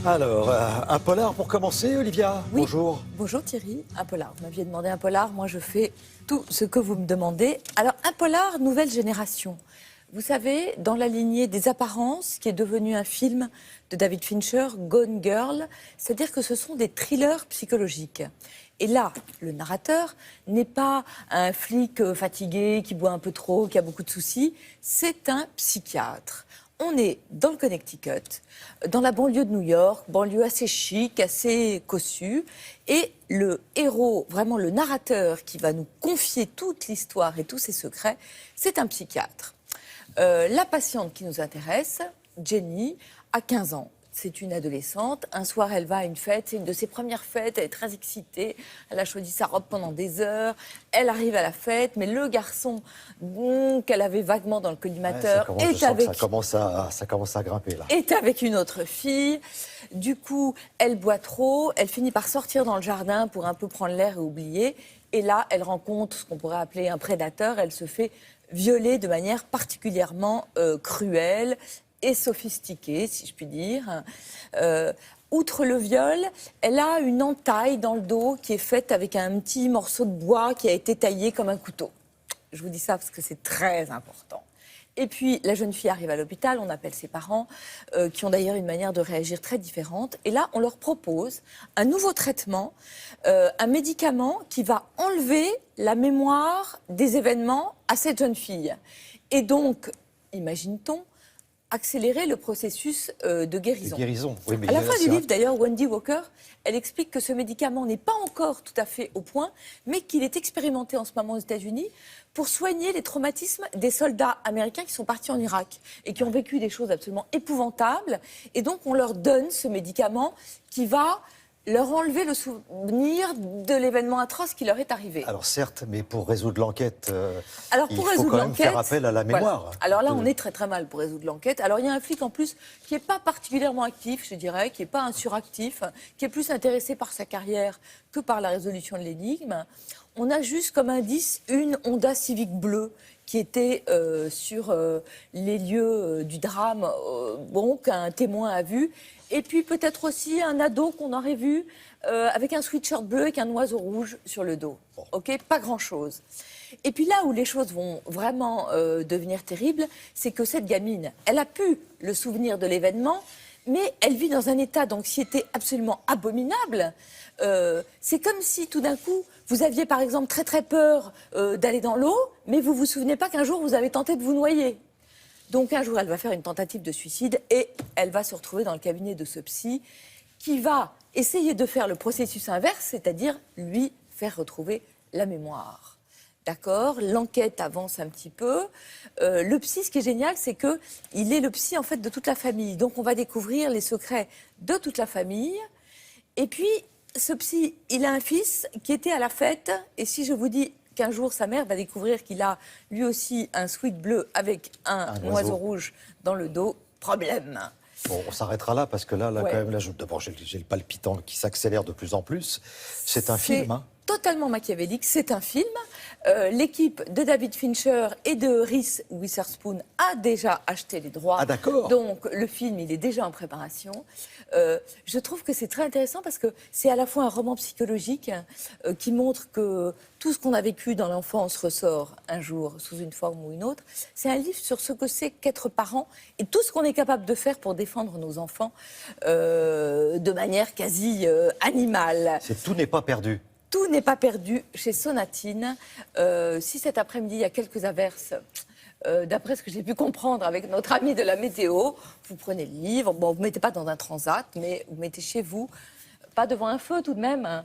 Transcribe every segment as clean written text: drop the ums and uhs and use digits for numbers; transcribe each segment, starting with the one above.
Alors, un polar pour commencer, Olivia. Oui. Bonjour. Bonjour Thierry, un polar. Vous m'aviez demandé un polar, moi je fais tout ce que vous me demandez. Alors un polar nouvelle génération. Vous savez, dans la lignée des Apparences, qui est devenu un film de David Fincher, Gone Girl, c'est-à-dire que ce sont des thrillers psychologiques. Et là, le narrateur n'est pas un flic fatigué, qui boit un peu trop, qui a beaucoup de soucis, c'est un psychiatre. On est dans le Connecticut, dans la banlieue de New York, banlieue assez chic, assez cossue. Et le héros, vraiment le narrateur qui va nous confier toute l'histoire et tous ses secrets, c'est un psychiatre. La patiente qui nous intéresse, Jenny, a 15 ans. C'est une adolescente. Un soir, elle va à une fête. C'est une de ses premières fêtes. Elle est très excitée. Elle a choisi sa robe pendant des heures. Elle arrive à la fête. Mais le garçon qu'elle avait vaguement dans le collimateur Ça commence à grimper, là. est avec une autre fille. Du coup, elle boit trop. Elle finit par sortir dans le jardin pour un peu prendre l'air et oublier. Et là, elle rencontre ce qu'on pourrait appeler un prédateur. Elle se fait violer de manière particulièrement cruelle et sophistiquée, si je puis dire. Outre le viol, elle a une entaille dans le dos qui est faite avec un petit morceau de bois qui a été taillé comme un couteau. Je vous dis ça parce que c'est très important. Et puis, la jeune fille arrive à l'hôpital, on appelle ses parents, qui ont d'ailleurs une manière de réagir très différente. Et là, on leur propose un nouveau traitement, un médicament qui va enlever la mémoire des événements à cette jeune fille. Et donc, imagine-t-on, accélérer le processus de guérison. Oui, mais à la fin du livre, d'ailleurs, Wendy Walker, elle explique que ce médicament n'est pas encore tout à fait au point, mais qu'il est expérimenté en ce moment aux États-Unis pour soigner les traumatismes des soldats américains qui sont partis en Irak et qui ont vécu des choses absolument épouvantables. Et donc, on leur donne ce médicament qui va leur enlever le souvenir de l'événement atroce qui leur est arrivé. Alors certes, mais pour résoudre l'enquête, il faut quand même faire appel à la mémoire. Voilà. Alors là, on est très très mal pour résoudre l'enquête. Alors il y a un flic en plus qui n'est pas particulièrement actif, je dirais, qui n'est pas un suractif, qui est plus intéressé par sa carrière que par la résolution de l'énigme. On a juste comme indice une Honda Civic bleue qui était sur les lieux du drame, qu'un témoin a vu. Et puis peut-être aussi un ado qu'on aurait vu avec un sweatshirt bleu avec un oiseau rouge sur le dos. Ok, pas grand-chose. Et puis là où les choses vont vraiment devenir terribles, c'est que cette gamine, elle a pu le souvenir de l'événement, mais elle vit dans un état d'anxiété absolument abominable. C'est comme si tout d'un coup, vous aviez par exemple très très peur d'aller dans l'eau, mais vous ne vous souvenez pas qu'un jour vous avez tenté de vous noyer. Donc un jour, elle va faire une tentative de suicide et elle va se retrouver dans le cabinet de ce psy qui va essayer de faire le processus inverse, c'est-à-dire lui faire retrouver la mémoire. D'accord ? L'enquête avance un petit peu. Le psy, ce qui est génial, c'est qu'il est le psy en fait de toute la famille. Donc on va découvrir les secrets de toute la famille. Et puis, ce psy, il a un fils qui était à la fête. Et si je vous dis qu'un jour, sa mère va découvrir qu'il a lui aussi un sweat bleu avec un oiseau rouge dans le dos, problème. Bon, on s'arrêtera là parce que là quand même, d'abord, j'ai le palpitant qui s'accélère de plus en plus. C'est un film, hein. Totalement machiavélique, c'est un film. L'équipe de David Fincher et de Reese Witherspoon a déjà acheté les droits. Ah d'accord. Donc le film, il est déjà en préparation. Je trouve que c'est très intéressant parce que c'est à la fois un roman psychologique qui montre que tout ce qu'on a vécu dans l'enfance ressort un jour sous une forme ou une autre. C'est un livre sur ce que c'est qu'être parent et tout ce qu'on est capable de faire pour défendre nos enfants de manière quasi animale. Tout n'est pas perdu. Tout n'est pas perdu chez Sonatine. Si cet après-midi, il y a quelques averses, d'après ce que j'ai pu comprendre avec notre ami de la météo, vous prenez le livre, bon, vous ne mettez pas dans un transat, mais vous mettez chez vous, pas devant un feu tout de même, hein.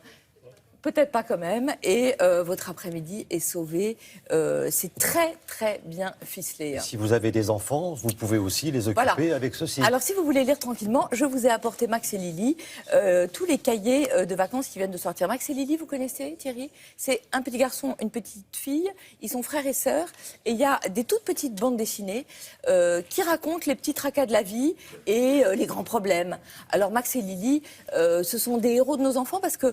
Peut-être pas quand même, et votre après-midi est sauvé. C'est très, très bien ficelé. Si vous avez des enfants, vous pouvez aussi les occuper avec ceci. Alors, si vous voulez lire tranquillement, je vous ai apporté Max et Lily, tous les cahiers de vacances qui viennent de sortir. Max et Lily, vous connaissez, Thierry ? C'est un petit garçon, une petite fille, ils sont frères et sœurs, et il y a des toutes petites bandes dessinées qui racontent les petits tracas de la vie et les grands problèmes. Alors, Max et Lily, ce sont des héros de nos enfants parce que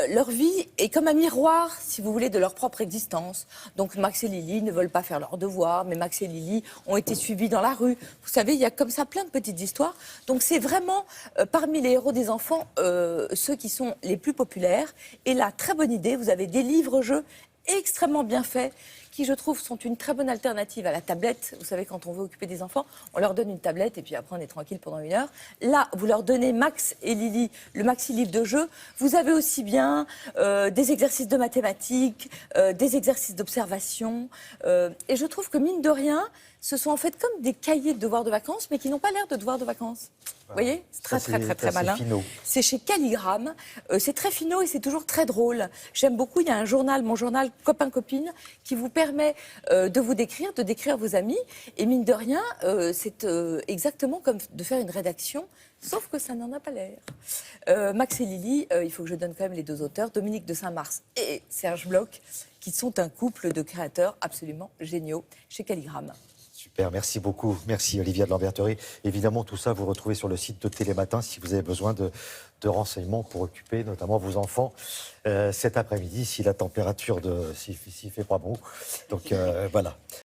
leur vie vie est comme un miroir, si vous voulez, de leur propre existence. Donc Max et Lily ne veulent pas faire leurs devoirs, mais Max et Lily ont été suivis dans la rue. Vous savez, il y a comme ça plein de petites histoires. Donc c'est vraiment, parmi les héros des enfants, ceux qui sont les plus populaires. Et là, très bonne idée, vous avez des livres-jeux extrêmement bien faits, qui, je trouve, sont une très bonne alternative à la tablette. Vous savez, quand on veut occuper des enfants, on leur donne une tablette et puis après, on est tranquille pendant 1 heure. Là, vous leur donnez Max et Lily, le maxi-livre de jeu. Vous avez aussi bien des exercices de mathématiques, des exercices d'observation. Et je trouve que, mine de rien, ce sont en fait comme des cahiers de devoirs de vacances, mais qui n'ont pas l'air de devoirs de vacances. Vous voyez, c'est très malin. C'est chez Calligramme. C'est très finot et c'est toujours très drôle. J'aime beaucoup. Il y a un journal, mon journal Copain-Copine, qui vous permet de vous décrire, de décrire vos amis. Et mine de rien, c'est exactement comme de faire une rédaction, sauf que ça n'en a pas l'air. Max et Lily, il faut que je donne quand même les 2 auteurs, Dominique de Saint-Mars et Serge Bloch, qui sont un couple de créateurs absolument géniaux chez Calligramme. Super, merci beaucoup. Merci Olivia de Lamberterie. Évidemment, tout ça, vous retrouvez sur le site de Télématin si vous avez besoin de renseignements pour occuper notamment vos enfants cet après-midi, si la température, s'il fait pas bon. Donc voilà.